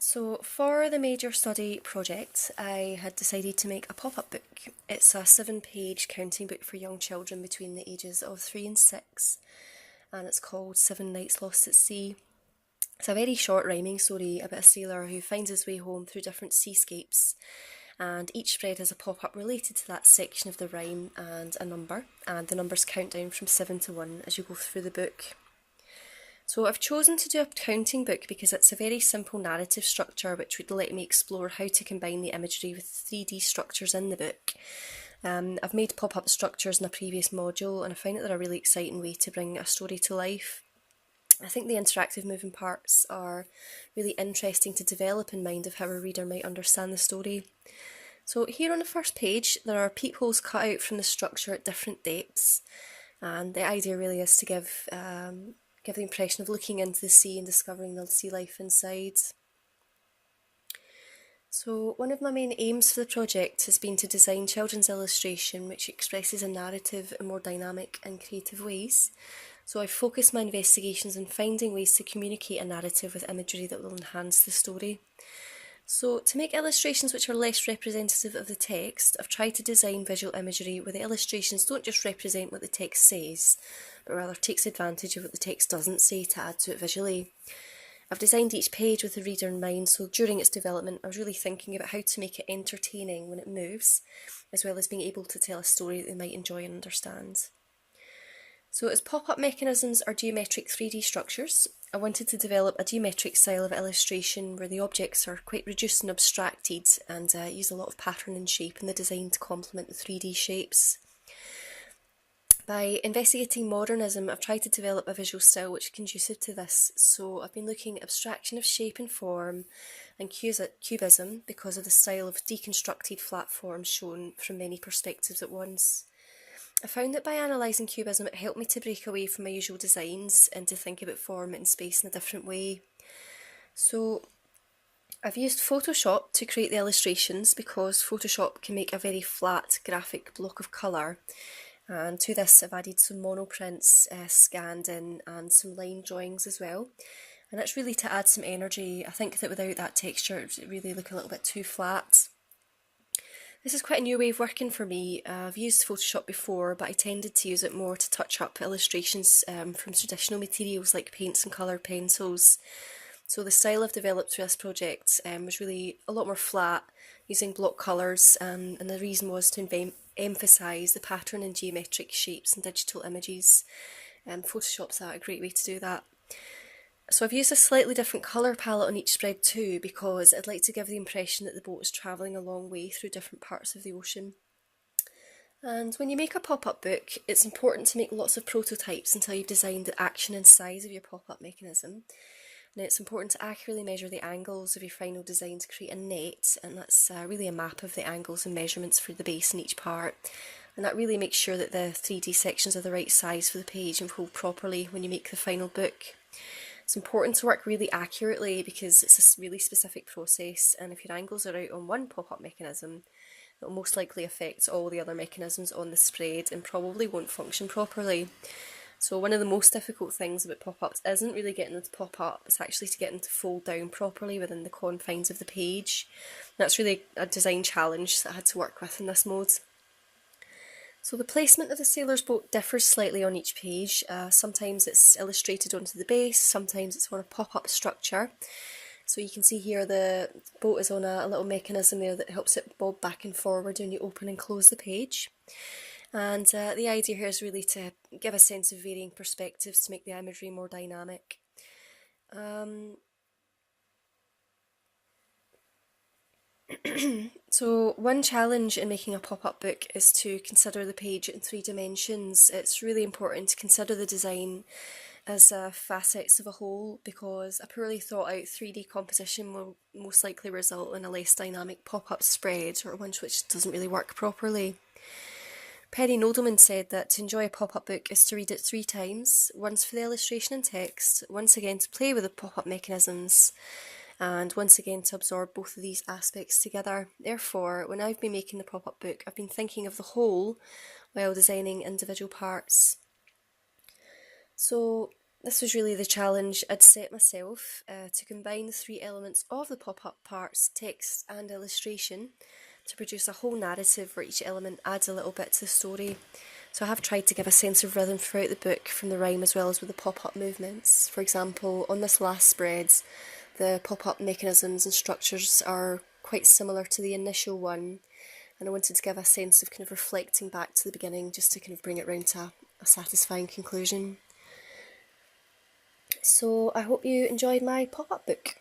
So for the major study project, I had decided to make a pop-up book. It's a 7-page counting book for young children between the ages of 3 and 6, and it's called 7 Nights Lost at Sea. It's a very short rhyming story about a sailor who finds his way home through different seascapes, and each spread has a pop-up related to that section of the rhyme and a number, and the numbers count down from 7 to 1 as you go through the book. So I've chosen to do a counting book because it's a very simple narrative structure which would let me explore how to combine the imagery with 3D structures in the book. I've made pop-up structures in a previous module and I find that they're a really exciting way to bring a story to life. I think the interactive moving parts are really interesting to develop in mind of how a reader might understand the story. So here on the first page there are peepholes cut out from the structure at different depths, and the idea really is to give the impression of looking into the sea and discovering the sea life inside. So one of my main aims for the project has been to design children's illustration which expresses a narrative in more dynamic and creative ways. So I've focused my investigations on finding ways to communicate a narrative with imagery that will enhance the story. So to make illustrations which are less representative of the text, I've tried to design visual imagery where the illustrations don't just represent what the text says, but rather takes advantage of what the text doesn't say to add to it visually. I've designed each page with the reader in mind, so during its development I was really thinking about how to make it entertaining when it moves, as well as being able to tell a story that they might enjoy and understand. So as pop-up mechanisms are geometric 3D structures, I wanted to develop a geometric style of illustration where the objects are quite reduced and abstracted and use a lot of pattern and shape in the design to complement the 3D shapes. By investigating modernism, I've tried to develop a visual style which is conducive to this, so I've been looking at abstraction of shape and form and cubism because of the style of deconstructed flat forms shown from many perspectives at once. I found that by analysing cubism it helped me to break away from my usual designs and to think about form and space in a different way. So I've used Photoshop to create the illustrations because Photoshop can make a very flat graphic block of colour, and to this I've added some monoprints scanned in and some line drawings as well, and that's really to add some energy. I think that without that texture it would really look a little bit too flat. This is quite a new way of working for me. I've used Photoshop before, but I tended to use it more to touch up illustrations from traditional materials like paints and coloured pencils. So the style I've developed through this project was really a lot more flat, using block colours, and the reason was to emphasise the pattern in geometric shapes and digital images. Photoshop's a great way to do that. So I've used a slightly different colour palette on each spread too, because I'd like to give the impression that the boat is travelling a long way through different parts of the ocean. And when you make a pop-up book, it's important to make lots of prototypes until you've designed the action and size of your pop-up mechanism. And it's important to accurately measure the angles of your final design to create a net, and that's really a map of the angles and measurements for the base in each part. And that really makes sure that the 3D sections are the right size for the page and hold properly when you make the final book. It's important to work really accurately because it's a really specific process, and if your angles are out on one pop-up mechanism, it will most likely affect all the other mechanisms on the spread and probably won't function properly. So one of the most difficult things about pop-ups isn't really getting them to pop up, it's actually to get them to fold down properly within the confines of the page. And that's really a design challenge that I had to work with in this mode. So the placement of the sailor's boat differs slightly on each page. Sometimes it's illustrated onto the base, sometimes it's on a pop-up structure. So you can see here the boat is on a little mechanism there that helps it bob back and forward when you open and close the page. And the idea here is really to give a sense of varying perspectives to make the imagery more dynamic. So one challenge in making a pop-up book is to consider the page in 3 dimensions. It's really important to consider the design as facets of a whole, because a poorly thought out 3D composition will most likely result in a less dynamic pop-up spread, or one which doesn't really work properly. Perry Nodelman said that to enjoy a pop-up book is to read it 3 times, once for the illustration and text, once again to play with the pop-up mechanisms, and once again to absorb both of these aspects together. Therefore, when I've been making the pop-up book, I've been thinking of the whole while designing individual parts. So This was really the challenge I'd set myself, to combine the three elements of the pop-up parts, text and illustration, to produce a whole narrative where each element adds a little bit to the story. So I have tried to give a sense of rhythm throughout the book from the rhyme as well as with the pop-up movements. For example, on this last spread, the pop-up mechanisms and structures are quite similar to the initial one, and I wanted to give a sense of kind of reflecting back to the beginning just to kind of bring it round to a satisfying conclusion. So I hope you enjoyed my pop-up book.